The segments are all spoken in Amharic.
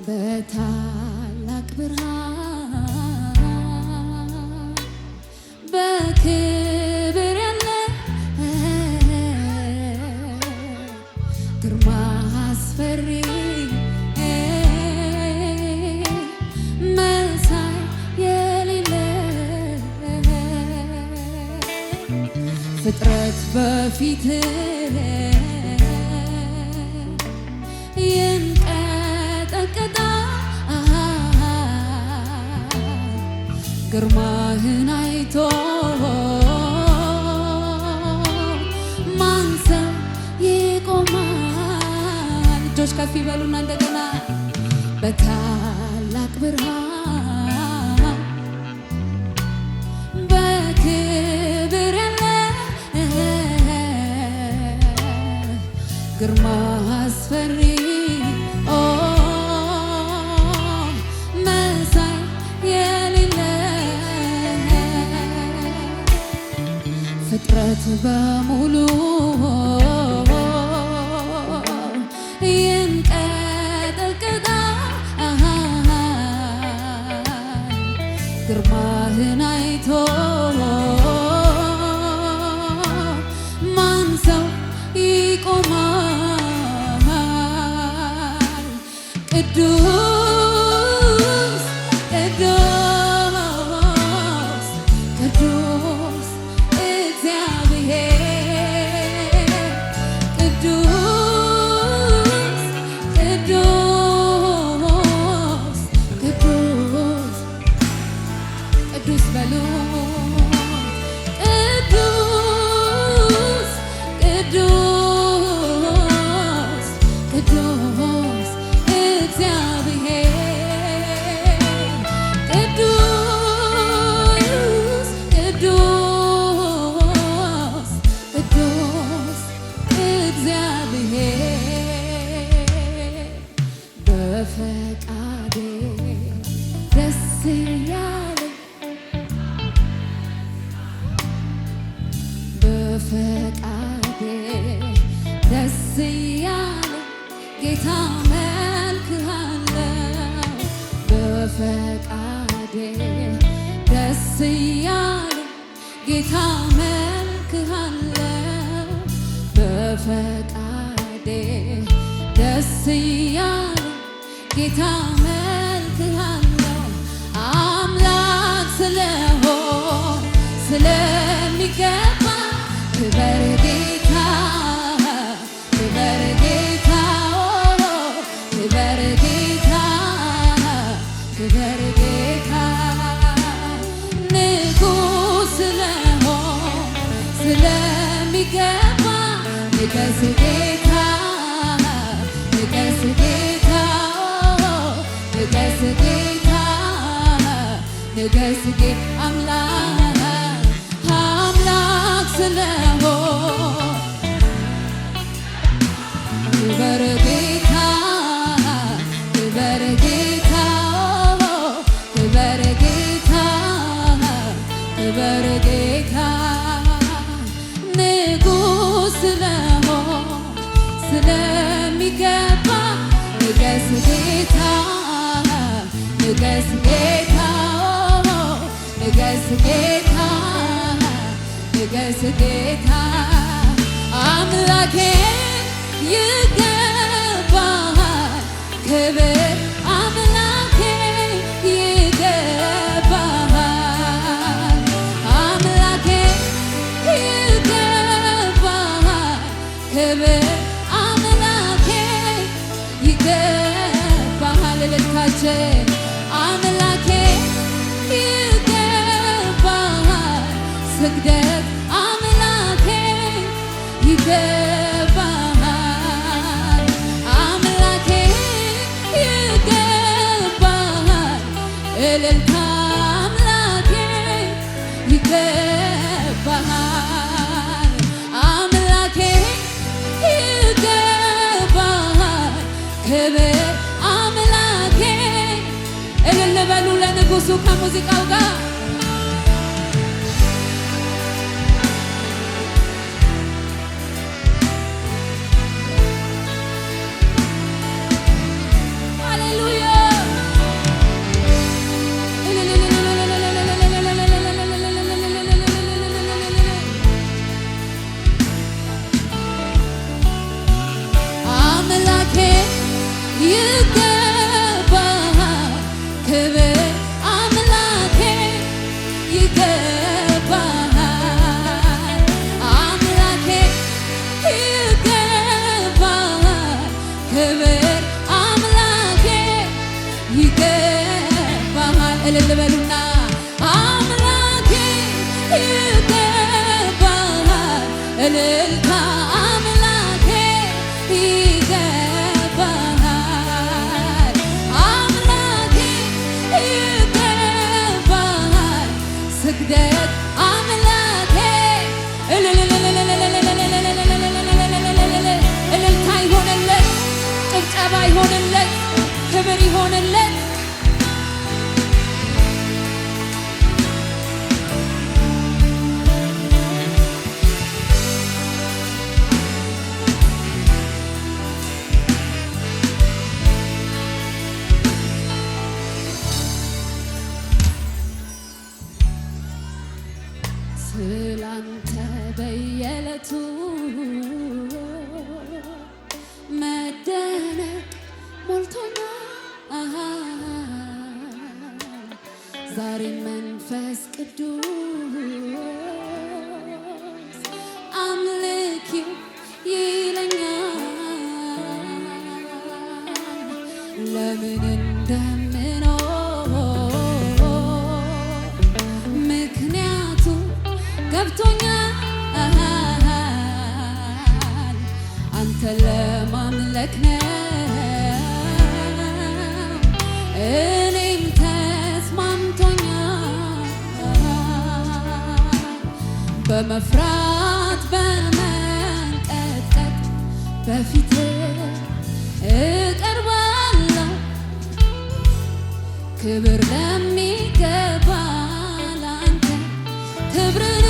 በታላቅ ብርሃን በክብር ያለ ግርማ አስፈሪ መሳይ የሌለ ፍጥረት በፊት ግርማህን አይቶ ማን ሰው ይቆማል? እጆች ከፍ ይበሉና እንደገና በታላቅ ብርሃን በክብር ያለ ግርማ አስፈሪ ፍጥረት በሙሉ ይንቀጠቀጣል ግርማህን አይቶ ማን ሰው ይቆማል? ቅዱስ ቅዱስ ቅዱስ በፈቃዴ ደስ ያለኝ በፈቃዴ ደስ ያለኝ ጌታ መልክሃለው በፈቃዴ ደስ ያለኝ ጌታ መልክሃለው በፈቃዴ ደስ ያለኝ ጌታ መልክሃለው አምላክ ስለሆን ስለሚገባ ክበር ጌታ ክበር ጌታ ክበር ጌታ ክበር ጌታ ንጉሥ ስለሆን ስለሚገባ ንገስ ጌታ ንገስ ጌታ ንገስ ጌታ ንገስ ጌታ አምላክ ስለሆን ክበር ጌታ ክበር ጌታ ክበር ጌታ ክበር ጌታ ንጉሥ ስለሆን ስለሚገባ ንገስ ጌታ ንገስ ጌታ ንገስ ጌታ ንገስ ጌታ አምላኬ ይገባሃል ክብር አምላኬ ይገባሃል አምላኬ ይገባሃል ክብር አምላኬ ይገባሃል ልካችን አምላኬ ይገባሃል ስግደት አምላኬ ይገባሃል አምላኬ ይገባሃል እልልታ አምላኬ ይገባሃል አምላኬ ይገባሃል ክብር አምላኬ እልል በሉ ለንጉሡ ከሙዚቃው ጋር ሃሌሉያ ይገባሃል ክብር አምላኬ ይገባሃል አምላኬ ይገባሃል ክብር አምላኬ ይገባሃል እልል በሉና አምላኬ ይገባሃል እልልታ አምላኬ ይገባሃል አምላኬ ይገባሃል ስግደት አምላኬ እልልታ ይሆንለት ጭብጨባ ይሆንለት ክብር ይሆንለት ስላንተ በየዕለቱ መደነቅ ሞልቶኛል ዛሬ መንፈስ ቅዱስ አምልኪው ይለኛል ለምን እንደምኖር ምክንያቱ ገብቶኛል አንተ ለማምለክ ነው እኔም ተስማምቶኛል በመፍራት በመንቀጥቀጥ በፊት እቀርባለሁ ክብር ለሚገባ ላንተ ክብርን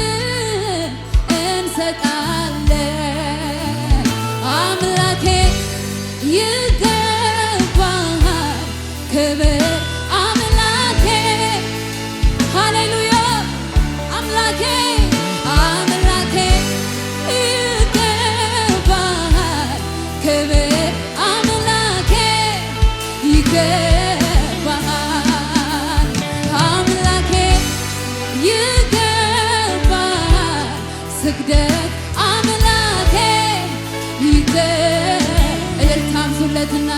እንሰጣለን አምላኬ ይገባሃል ክብር አምላኬ ሃሌሉያ አምላኬ አምላኬ ይገባሃል ክብር አምላኬ ይገባሃል አምላኬ ይገባሃል ስግደት አምላኬ እልልታምሱለትና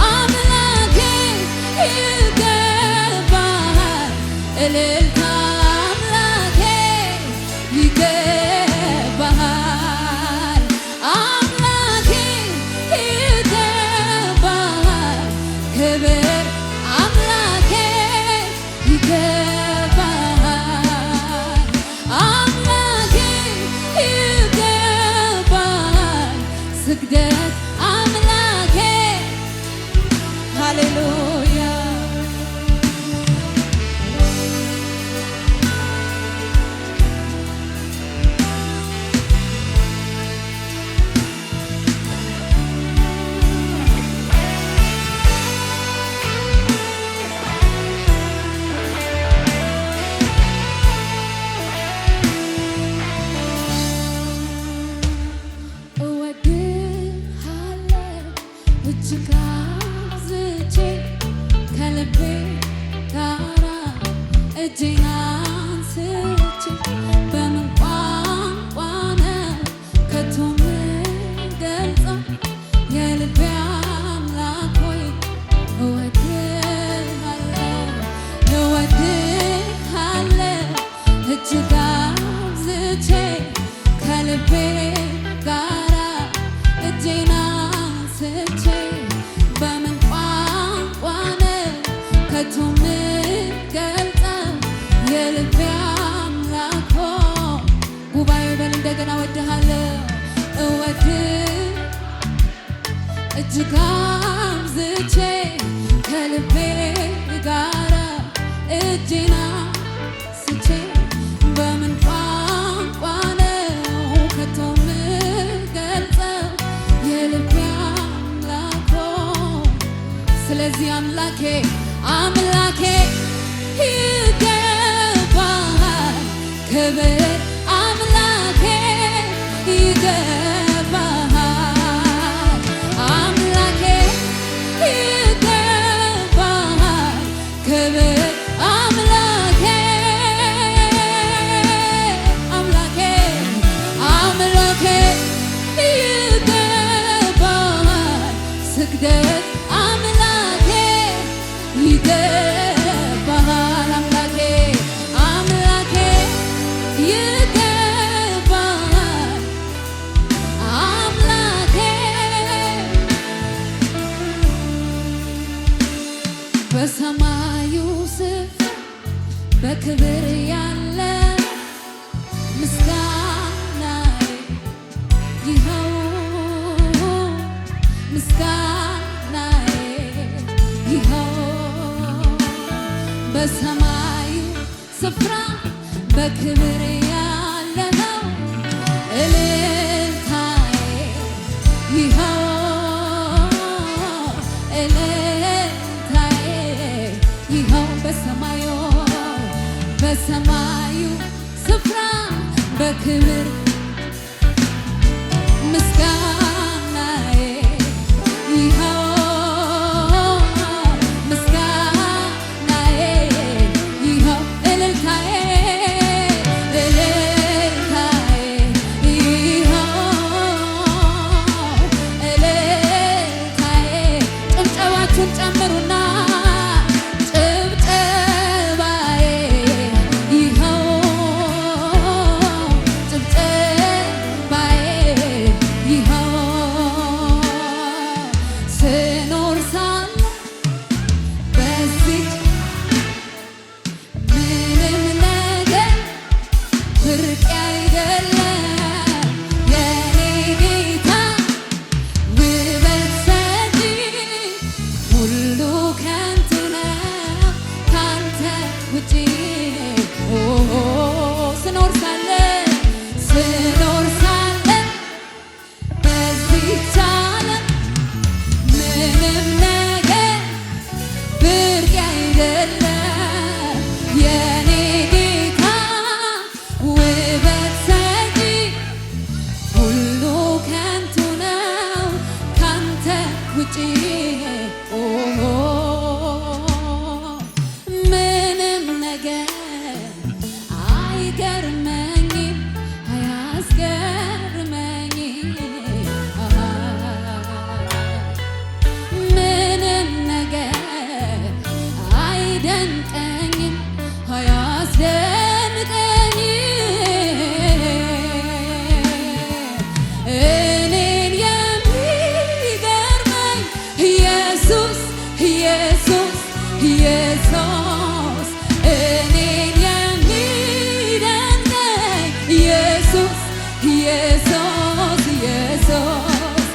አምላኬ ይገባሃል እልልታ አምላኬ ይገባሃል አምላኬ ይገባሃል ክብር አምላኬ ይገባሃል አምላኬ ይገባሃል ስግደት አምላኬ ሃሌሉያ እጅግ አብዝቼ ከልቤ ጋራ እጄን አንስቼ በምን ቋንቋ ነው ከቶ የምገልጸው የልቤ አምላክ ሆይ እወድሃለሁ እጅግ አብዝቼ ከልቤ ጋራ እጄን አንስቼ በምን ቋንቋ ነው ከቶ የምገልጸው የልቤ አምላክ ሆይ ጉባኤ በል እንደገና እወድሃለሁ እጅግ አብዝቼ ከልቤ ጋራ እጄን አንስቼ በምን ቋንቋ ነው ከቶ የምገልጸው የልቤ አምላክ ሆይ ስለዚህ አምላኬ ይገባሃል ክብር አምላኬ ይገባሃል አምላኬ መግደል አምላኬ ይገባሃል አምላኬ አምላኬ ይገባሃል አምላኬ በሰማዩ ስፍራ በክብር ያለ ምስጋናዬ ይኸው ምስጋናዬ ይኸው በሰማዩ ስፍራ በክብር ያለኸው እልልታዬ ይኸው እልልታዬ ይኸው በሰማዩ ስፍራ በክብር ምስጋናዬ ይኸው ምስጋናዬ ይኸው እልልታዬ ይኸው እልልታዬ ጭብጨባችሁን ጨምሩና ጭብጨባዬ ይኸው ጭብጨባዬ ይኸው ስኖር ሳለ በዚች ምንም ነገር ብርቅ አይደለም የኔ ጌታ ውበት ሰጪ ሁሉ ከንቱ ነው ካንተ ውጪ ስኖር ሳለ በዚች ዓለም ምንም ነገር ብርቅ አይደለም የኔ ጌታ ውበት ሰጪ ሁሉ ከንቱ ነው ካንተ ውጪ ምንም ነገር አይገርመኝም አያስገርመኝም ምንም ነገር አይደንቀኝም አያስደንቀኝም እኔን የሚገርመኝ ኢየሱስ ኢየሱስ ኢየሱስ እኔን የሚደንቀኝ ኢየሱስ ኢየሱስ ኢየሱስ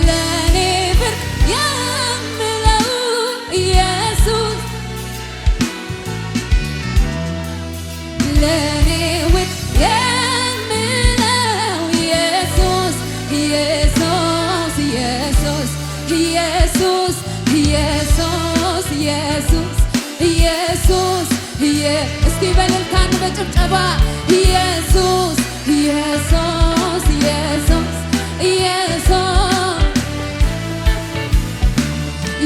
ለእኔ ብርቅ የምለው ኢየሱስ ለእኔ ውድ የምለው ኢየሱስ ኢየሱስ ኢየሱስ ኢየሱስ ኢየሱስ ኢየሱስ ኢየሱስ እስኪ በእልልታና በጭብጨባ ኢየሱስ ኢየሱስ ኢየሱስ ኢየሱስ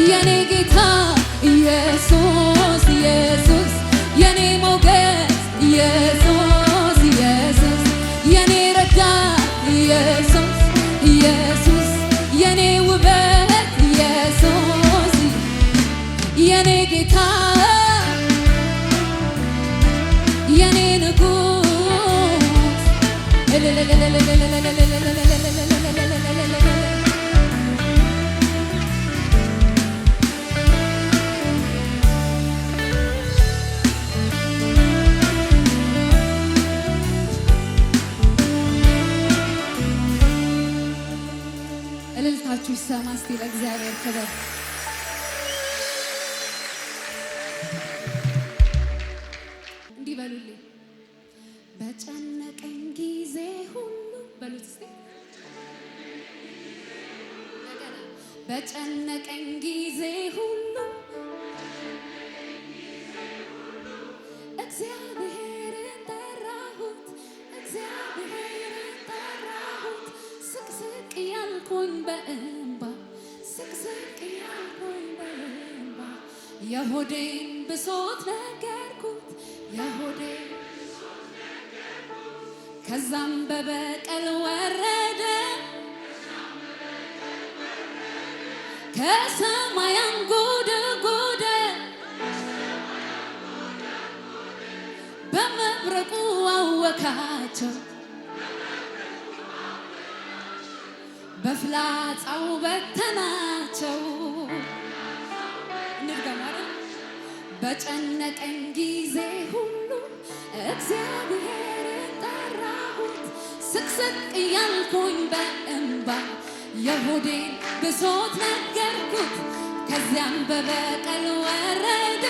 የኔ ጌታ ኢየሱስ ኢየሱስ የኔ ሞገስ ኢየሱስ ኢየሱስ የኔ ረዳት ኢየሱስ ኢየሱስ የኔ ውበት ኢየሱስ የኔ ጌታ የኔ ንጉስ እልልታችሁ ይሰማ እስቲ ለእግዚአብሔር ክብር እንዲህ በሉልኝ በጨነቀኝ ጊዜ ሁሉ በሉት እስቲ በጨነቀኝ ጊዜ ሁሉ እግዚአብሔርን ጠራሁት እግዚአብሔርን ጠራሁት ስቅስቅ ያልኩኝ በእንባ ስቅስቅ ያልኩኝ በእንባ የሆዴን ብሶት ነገርኩት የሆዴን ከዛም በበቀል ወረደ ከሰማይ አንጎደጎደ በመብረቁ አወካቸው በፍላጻው በተናቸው። እንድገማረ በጨነቀኝ ጊዜ ሁሉ እግዚአብሔርን ጠራሁት። ስቅስቅ እያልኩኝ በእንባ የሆዴን ብሶት ነገርኩት። ከዚያም በበቀል ወረደ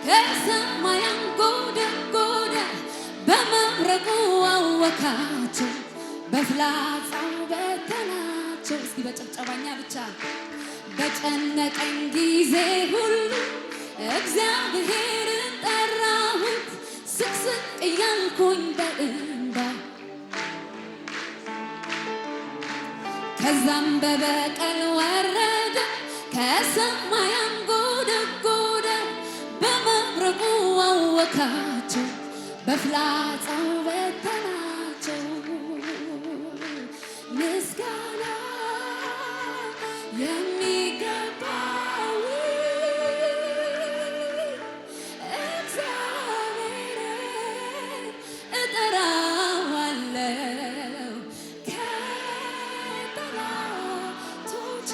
ከሰማይ አንጎደጎደ በመብረቁ አወካቸው በፍላጻው በተናቸው። እስቲ በጭብጨባኛ ብቻ በጨነቀኝ ጊዜ ሁሉ እግዚአብሔርን ጠራሁት። ስቅስቅ እያልኩኝ በእንባ ከዛም በበቀል ወረደ ከሰማይ አንጎደጎደ በመብረቁ አወካቸው በፍላጻው በተናቸው። ምስጋና የሚገባው እግዚአብሔርን እጠራዋለሁ ከጠላቶቼ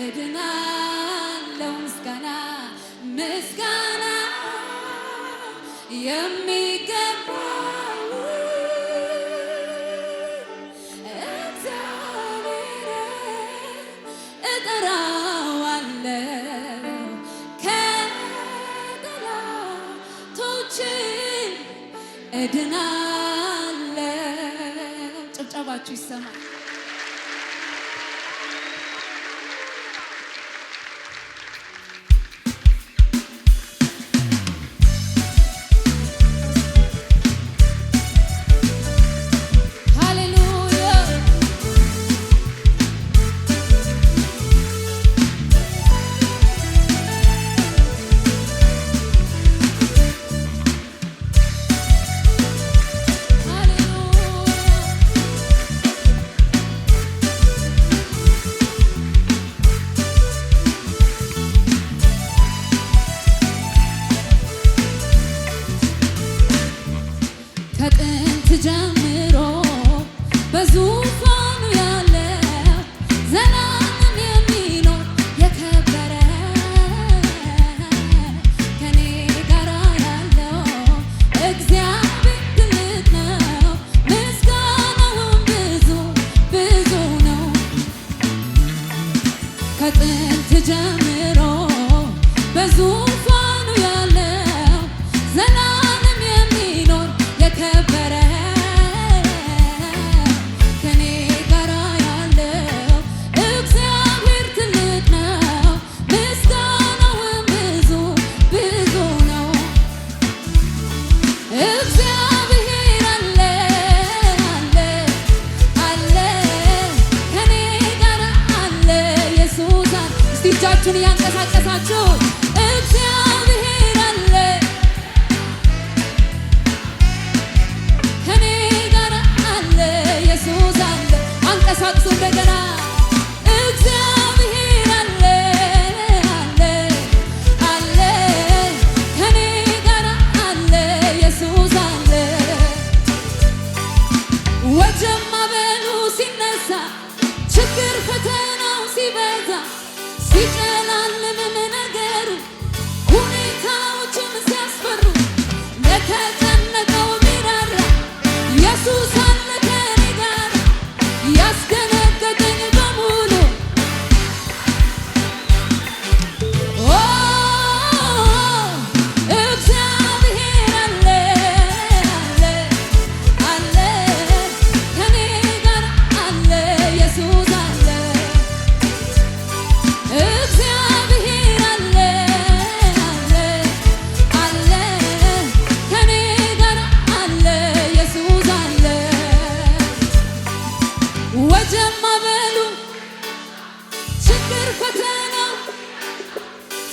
እድናለሁ። ምስጋና ምስጋና የሚገባው እድናለሁ። ጭብጨባችሁ ይሰማል። ከጥንት ጀምሮ በዙፋኑ ያለው ዘላለም የሚኖር የከበረ ከኔ ጋር ያለው እግዚአብሔር ትልቅ ነው። ምስጋናውም ብዙ ብዙ ነው። ከጥንት ጀምሮ በዙፋኑ ያለው ዘላለም የሚኖር የከበረ ከኔ ጋር ያለው እግዚአብሔር ትልቅ ነው። ምስጋናውም ብዙ ብዙ ነው። እግዚአብሔር አለ አለ አለ ከኔ ጋር አለ ኢየሱስ አለ። እስቲ እጃችሁን እያንቀሳቀሳችሁ እግዚአብሔር አለ ከኔ ጋር አለ ኢየሱስ አለ። አንቀሳቅሱ እንደገና እግዚአብሔር አለ አለ አለ ከኔ ጋር አለ ኢየሱስ አለ። ወጀብ ማዕበሉ ሲነሳ ችግር ፈተናው ሲበዛ ሲጨላልምም ነገሩ ሁኔታዎችም ሲያስፈሩ ለተጨነቀው ሚራራ ኢየሱስ አለ ከኔ ጋር ያስደነገጠኝ በሙሉ እግዚአብሔር አለ አለ አለ ከኔ ጋር አለ ኢየሱስ አለ። እግዚአብሔር አለ አለ አለ ከኔ ጋር አለ ኢየሱስ አለ። ወጀብ ማዕበሉ ችግር ፈተናው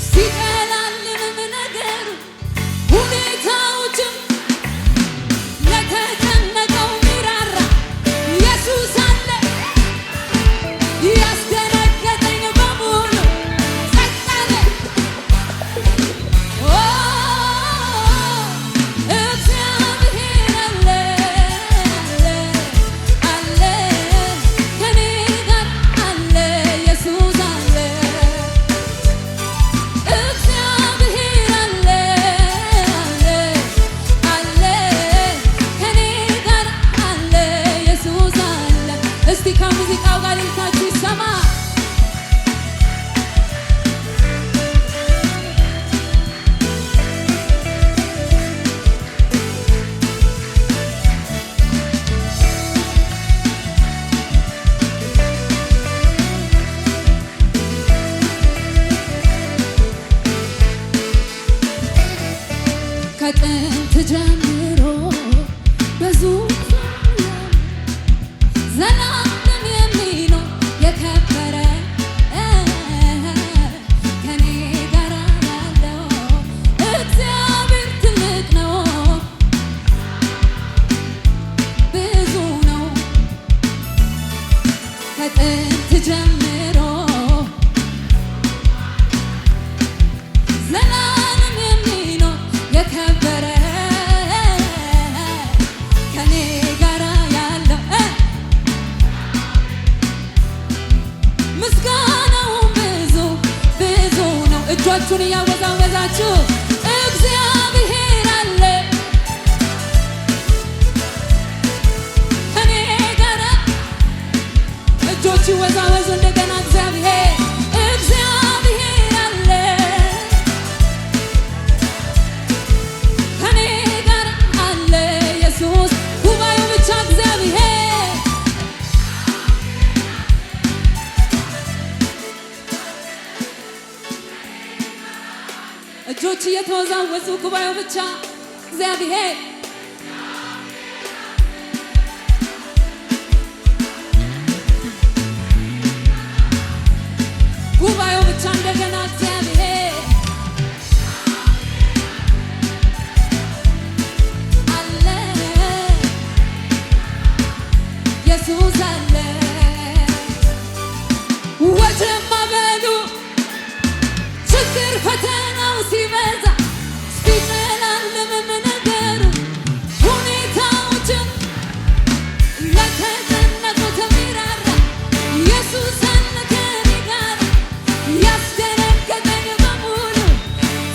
ሲጨላልምም ነገሩ ሁኔታዎችም ለተጨነቀው ሚራራ ኢየሱስ አለ ያስደነገጠኝ በሙሉ ከጥንት ጀምሮ በዙፋኑ ዘላለም የሚኖር የከበረ ከኔ ጋር ያለው እግዚአብሔር ትልቅ ነው፣ ብዙ ነው። ከጥንት ጀምሮ ዘላለም የሚኖር የከበረ ከኔ ጋር ያለው ምስጋናው ብዙ ብዙ ነው። እጆቹን እያወዛወዛችሁ እግዚአብሔር አለ ከኔ ጋር። እጆቹ ይወዛወዙ እንደገና እግዚአብሔር አለ ከኔ ጋር አለ ኢየሱስ። ጉባኤው ብቻ እግዚአብሔር እጆች እየተወዛወዙ ጉባኤው ብቻ እግዚአብሔር ጉባኤው ብቻ እንደገና እግዚአብሔር አለ ኢየሱስ አለ። ወጀብ ማዕበሉ ችግር ፈተናው ሲበዛ ሲጨላልምም ነገሩ ሁኔታዎችን ለተጨነቁት የሚራራ ኢየሱስ አለ ከኔ ጋር። ያስደነገጠኝ በሙሉ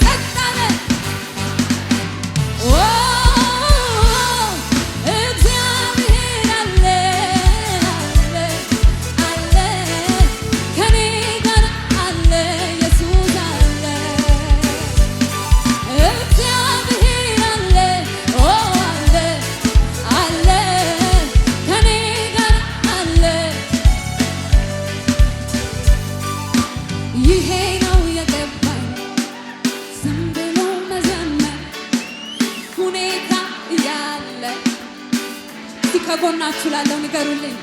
ጸጥ አለ። እግዚአብሔር አለ አለ ከኔ ጋር አለ ኢየሱስ አለ። እግዚአብሔር አለ አለ ከኔ ጋር አለ። ይሄ ነው የገባኝ ዝም ብሎ መዘመር ሁኔታ እያለ። እስቲ ከጎናችሁ ላለው ንገሩልኝ።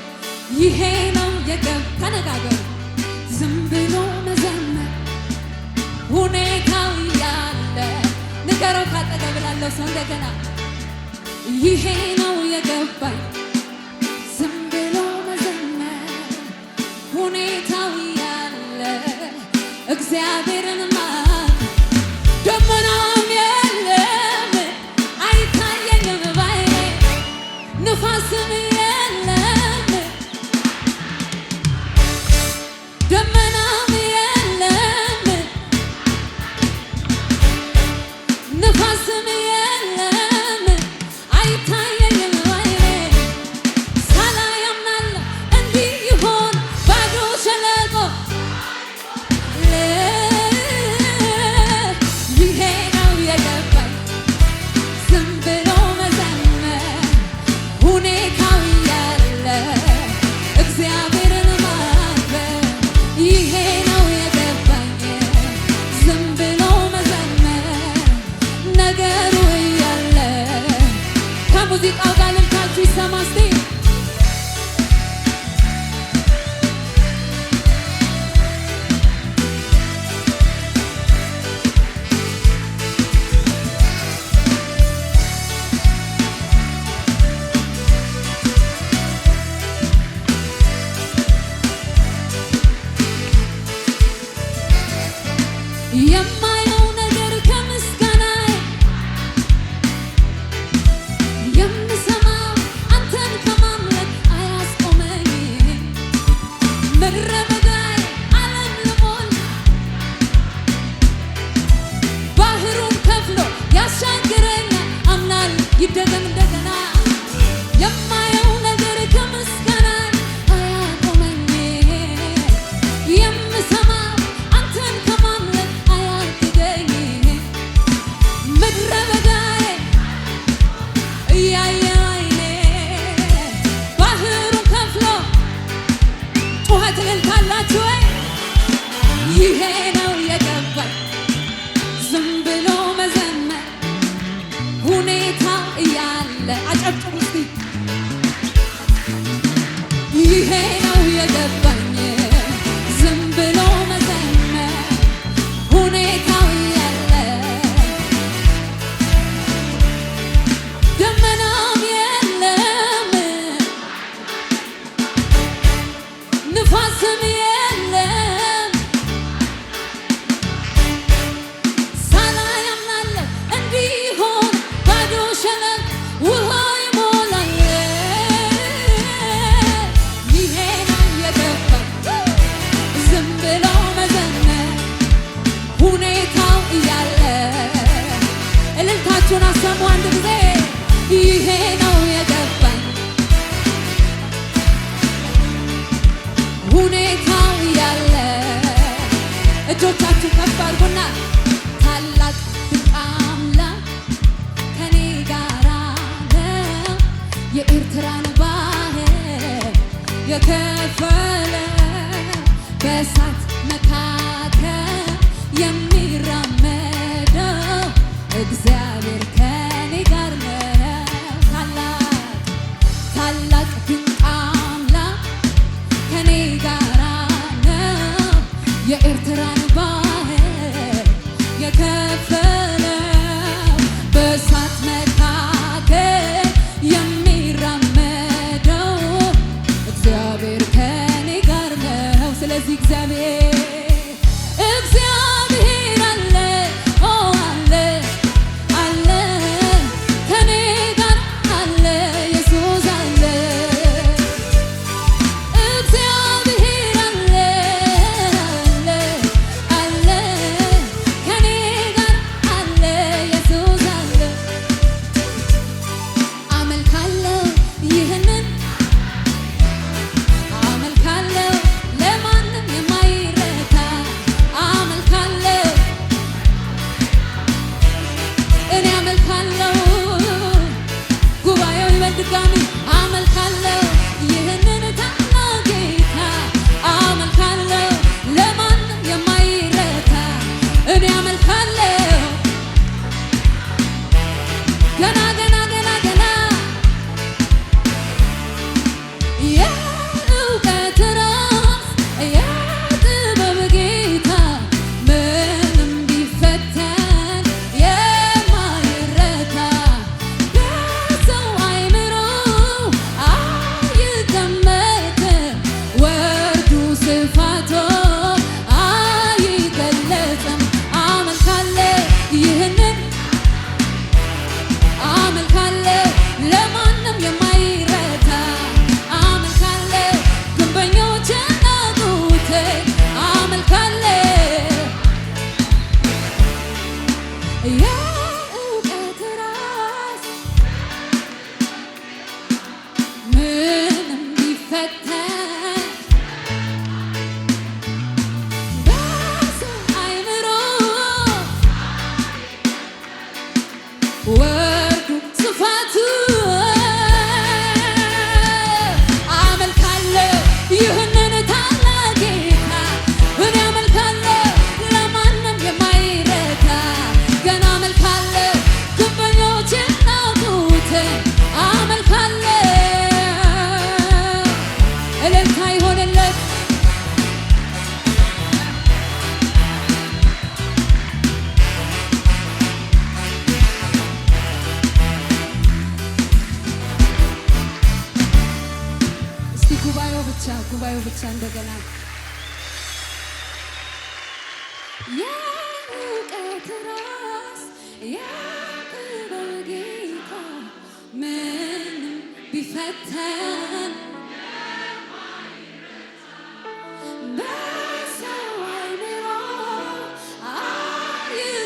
ይሄ ነው ተነጋገሩ። ዝም ብሎ መዘመር ሁኔታው እያለ ንገረው ካጠገብ ላለው ሰው እንደገና። ይሄ ነው የገባኝ ዝም ብሎ መዘመር ሁኔታው እያለ እግዚአብሔርን ደመናም የለም አይታየኝም ባይኔ ንፋስም የለም ደመናም የለም ንፋስም የለም አይታየኝም ባይኔ ሳላይ አምናለሁ እንዲህ ይሆን ባዶ ሸለቆ ይሄ ነው የገባኝ ዝም ብሎ መዘመር ሁኔታው እያለ እግዚአብሔርን ማክበር። ይሄ ነው የገባኝ ዝም ብሎ መዘመር ነገሩ እያለ። ከሙዚቃው ጋር ልምታችሁ ይሰማ እስቲ። የማየው ነገር ከምስጋናዬ የምሰማው አንተን ከማምለክ አያስቆመኝም። ምድረ በዳዬ ዓለም ልሞላ ባህሩን ከፍሎ ያሻግረኛል አምናለሁ ይደገም እንደገና። የማየው ነገር ከምስጋናዬ አያቆመኝም። የምሰማው አንተን ከማምለክ አያግደኝም። ምድረ በዳዬ እያየ አይኔ ባህሩን ከፍሎ ጩኸት ልልታላችሁ ወይ? ይሄ ነው የገባኝ ዝም ብሎ መዘመር አለ። አጨብጭቡ እስቲ። ይሄ ነው የገባኝ ዝም ብሎ መዘመር ሁኔታው ያለ ደመናም የለም ንፋስም የለም ሳላይ አምናለሁ እንዲሆን ባዶ ሸለቆ ውሃ ይሞላል። ይሄ ነው የገባኝ ዝም ብሎ መዘመር ሁኔታው እያለ እልልታችሁን አሰሙ አንድ ጊዜ። ይሄ ነው የገባኝ ሁኔታው እያለ እጆቻችሁ ከፍ አድርጉና ታላቅ ድንቅ አምላክ ከኔ ጋር ነው የኤርትራን ባህር የከፈለ በእሳት መካከል የሚራመደው እግዚአብሔር ከኔ ጋር ነው። ታላቅ ድንቅ አምላክ ከኔ ጋር ነው የኤርትራን ባህር የከፈለው በእሳት መካከል የሚራመደው እግዚአብሔር ከኔ ጋር ነው። ስለዚህ እግዚአብሔር አለ አለ ከኔ ጋር አለ ኢየሱስ አለ እግዚአብሔር አለ ከኔ ጋር አለ ኢየሱስ አለ። አመልካለሁ ይህንን አመልካለሁ ለማንም የማይረታ አመልካለሁ እኔ አመልካለሁ ጉባኤው ይበል ድጋሚ አመልካለሁ ይህንን ታላቅ ጌታ አመልካለሁ ለማንም የማይረታ እኔ አመልካለሁ ገና የእውቀት ራስ የጥበብ ጌታ ምንም ቢፈተን የማይረታ በሰው አይምሮ አይገመትም ወርዱ ስፋቱ አይገለጽም። አመልካለሁ ይህንን አመልካለሁ ለማንም የማይረታ አመልካለሁ ግንበኞች ናቁት አመልካለሁ የእውቀት ራስ ምንም ቢፈተን በሰው አይምሮ ወርዱ ስፋቱ አመልካለሁ ይህንን ታላቅ ጌታ እኔ አመልካለሁ ለማንም የማይረታ ገና አመልካለሁ ግንበኞች ናቁት አመልካለሁ እልልታ ይሆንለት እስቲ ጉባኤው ብቻ እንደገና የእውቀት ራስ የጥበብ ጌታ ምንም ቢፈተን በሰው አይምሮ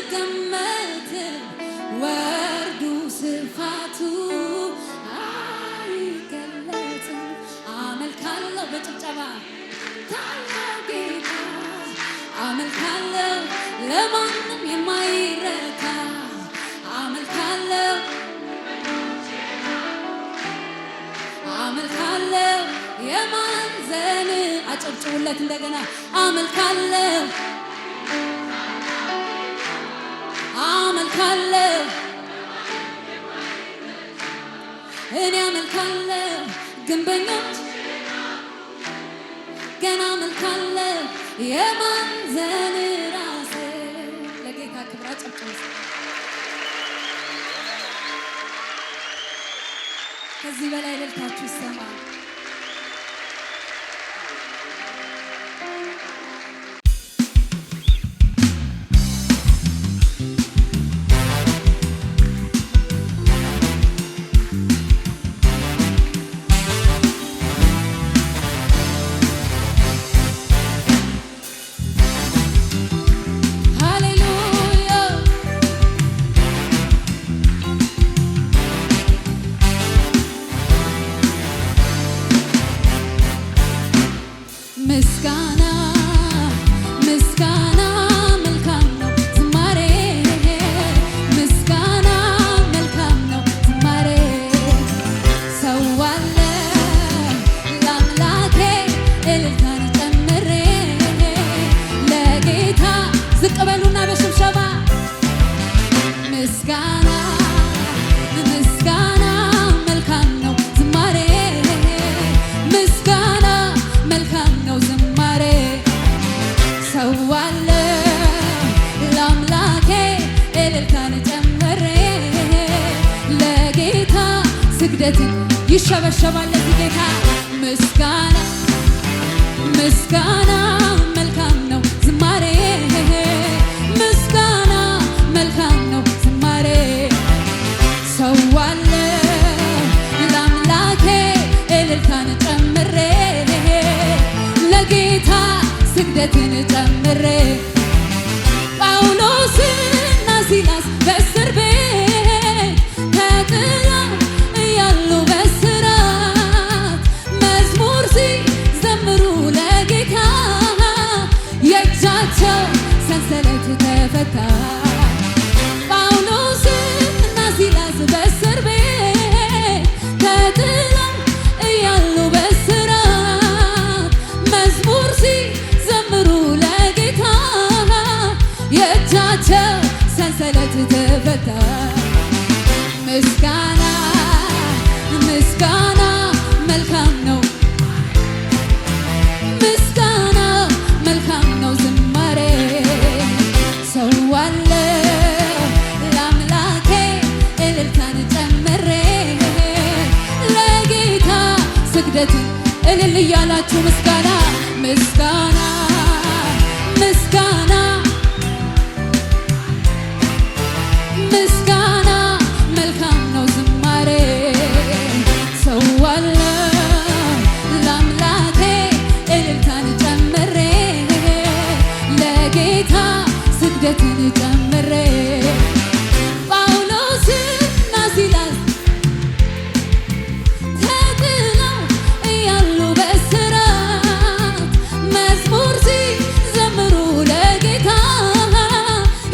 አይገመትም ወርዱ ስፋቱ አይገለጽም። አመልካለሁ በጭብጨባ ታላቅ ጌታ አመልካለሁ ለማንም የማይረታ አመልካለሁ የማንዘን አጨብጭቡለት እንደገና አመልካለሁ አመልካለሁ ግንበኞች ገና አመልካለሁ የማዕዘን ራስ ለጌታ ክብር አጨብጭቡ። ከዚህ በላይ እልልታችሁ ይሰማል። ምስጋና ምስጋና መልካም ነው ዝማሬ ምስጋና መልካም ነው ዝማሬ ሰዋለ ለአምላኬ እልልታን ጨምሬ ለጌታ ዝቅ በሉና በሽብሸባ ምስጋና ምስጋና መልካም ነው ዝማሬ ምስጋና መልካም ነው ዝማሬ ሰዋለሁ ለአምላኬ እልልታን ጨምሬ ለጌታ ስግደትን ይሸበሸባል ለዚህ ጌታ ምስጋና ምስጋና መልካም ነው ዝማሬ ምስጋና መልካም ነው ዝማሬ ሰዋለሁ ለአምላኬ እልልታን ጨምሬ ለጌታ ስግደትን ጨምሬ ጳውሎስና ሲላስ በእስር ቤት ተጥለው እያሉ በእስራት መዝሙር ሲዘምሩ ለጌታ የእጃቸው ሰንሰለት ተፈታ። ጳውሎስና ሲላስ በእስር ቤት ተጥለው እያሉ በእስራት መዝሙር ሲዘምሩ ለጌታ የእጃቸው ሰንሰለት ተፈታ። ምስጋና ምስጋና መልካም ነው ምስጋና መልካም ነው ዝማሬ ሰዋለሁ ለአምላኬ እልልታን ጨምሬ ለጌታ ስግደትን እልል እያላችሁ ምስጋና ምስጋና ምስጋና ምስጋና መልካም ነው ዝማሬ ሰዋለሁ ለአምላኬ እልልታን ጨምሬ ለጌታ ስግደትን ጨምሬ ጳውሎስና ሲላስ ተጥለው እያሉ በእስራት መዝሙር ሲዘምሩ ለጌታ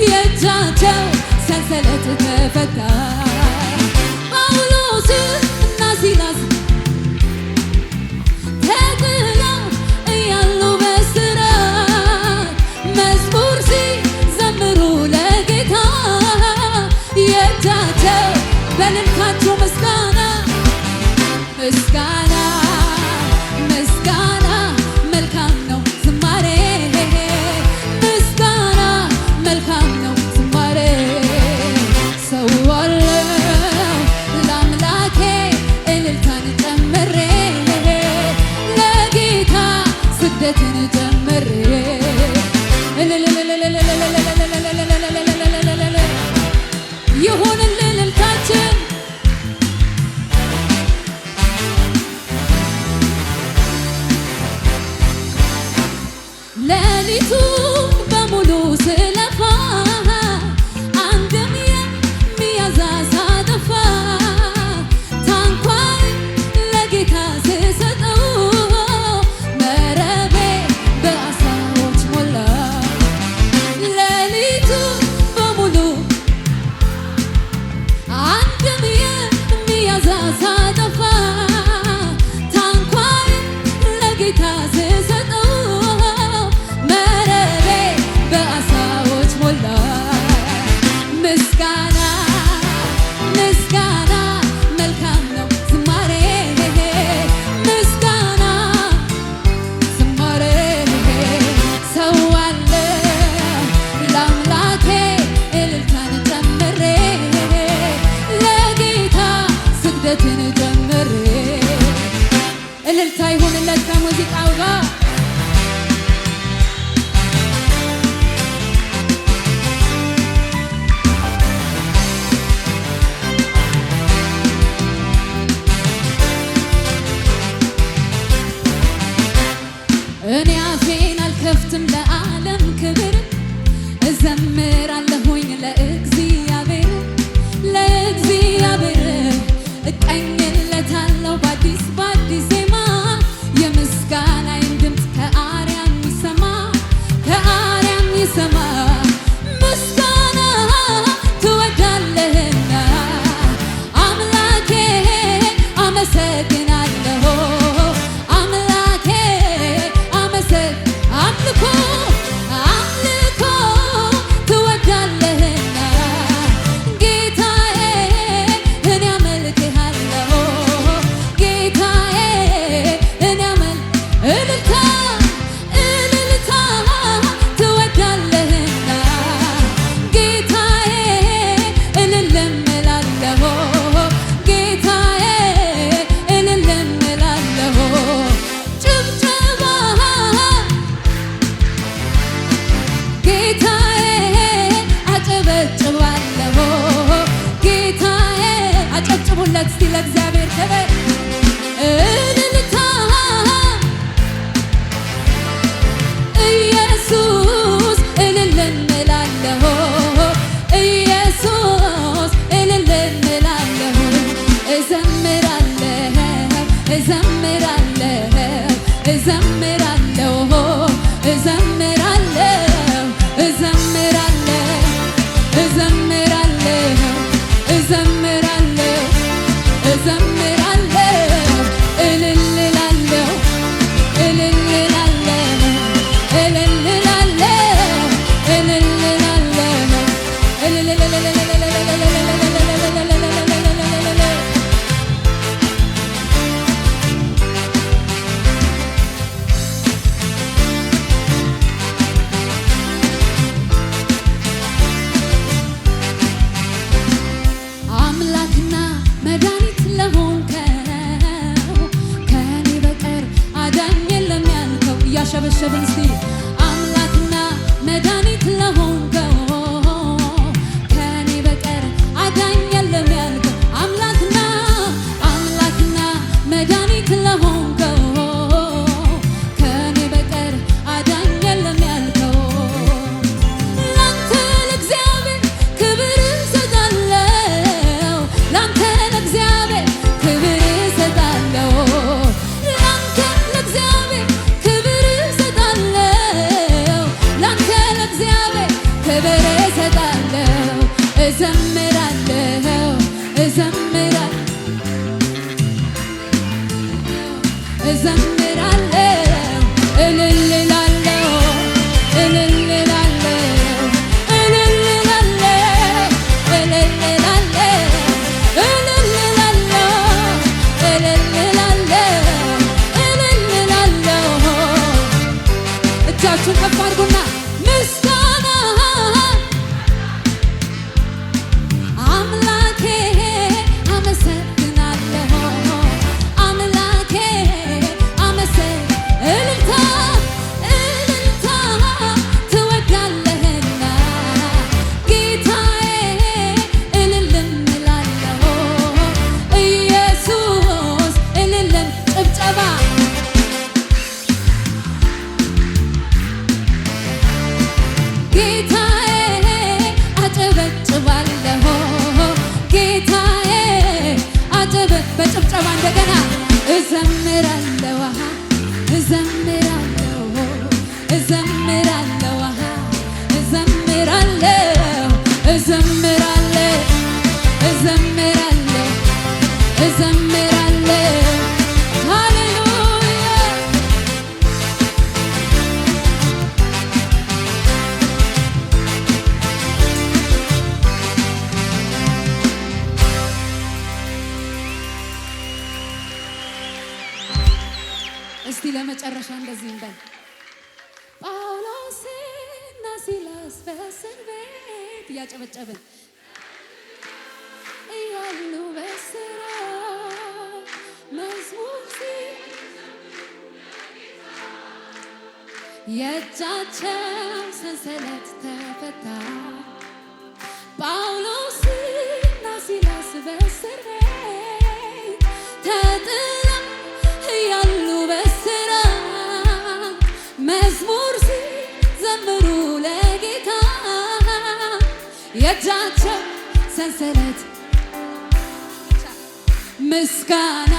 የእጃቸው ሰንሰለት ተፈታ። ጳውሎስና ሲላስ ተጥለው እያሉ በእስራት መዝሙር ሲዘምሩ ለጌታ የእጃቸው በእልልታችሁ ምስጋና ምስጋና ምስጋና መልካም ነው ዝማሬ ምስጋና መልካም ነው ዝማሬ ሰዋለሁ ለአምላኬ እልልታን ጨምሬ ለጌታ ስግደትን ጨምሬ ይሁንልን እልልታችን ሌሊቱን በሙሉ ስለፋ አንድም የሚያዝ ሳጠፋ ታንኳን ለጌታ ስሰጠው መረቤ በአሳዎች ሞላ ጨምሩለት እስቲ ለእግዚአብሔር ክብር እልልታ ኢየሱስ እልል እንላለሁ ኢየሱስ እልል እንላለሁ እዘምራለሁ እዘምራለሁ እዘምራለሁ እዘምራለሁ እዘምራለሁ እዘምራለሁ እዘምራለሁ እዘምራለሁ እልል እላለሁ እልል እላለሁ እልል እላለሁ እልል እላለሁ እልል አምላክና መድኃኒት ለሆንከው ከኔ በቀር አዳኝ የለም ያልከው እያሸበሸብን እስቲ አምላክና መድኃኒት ለሆንከው ከኔ በቀር አዳኝ የለም ያልከው አምላክና መድኃኒት ለሆንከው ከኔ በቀር አዳኝ የለም ያልከው ላንተ ለእግዚአብሔር ክብር እሰጣለሁ ላንተ ለእግዚአብሔር ክብር እሰጣለሁ ላንተ ለእግዚአብሔር ክብር እሰጣለሁ ላንተ ለእግዚአብሔር ክብር እሰጣለሁ እዘምራለሁ እዘምራለሁ እዘምራለሁ እልል እላለሁ እልል እላለሁ እልል እላለሁ እልል እላለሁ እልል እላለሁ እልል እላለሁ እልል እላለሁ እጃችሁን ከፍ አድርጉና ምስጋና አምላኬ አመሰግናለሁ አምላኬ እልልታ እልልታ ትወዳለህና ጌታዬ እልል እላለሁ ኢየሱስ እልል ጭብጨባ ጌታዬ አጨበጭባለሁ ጌታዬ በጭብጨባ እንደገና እዘምራለሁ እዘምራለሁ እዘምራለሁ እዘምራለሁ እዘምራለሁ እዘምራለሁ እዘምራለሁ ሃሌሉያ እስቲ ለመጨረሻ እንደዚህ እንበል ጳውሎስና ሲላስ በእስር ቤት እያጨበጨብን እያሉ በእስራት መዝሙር የእጃቸው ሰንሰለት ተፈታ ጳውሎስና ሲላስ በእስር ቤት ተጥለው እያሉ በእስራት መዝሙር ሲዘምሩ ለጌታ የእጃቸው ሰንሰለት ምስጋና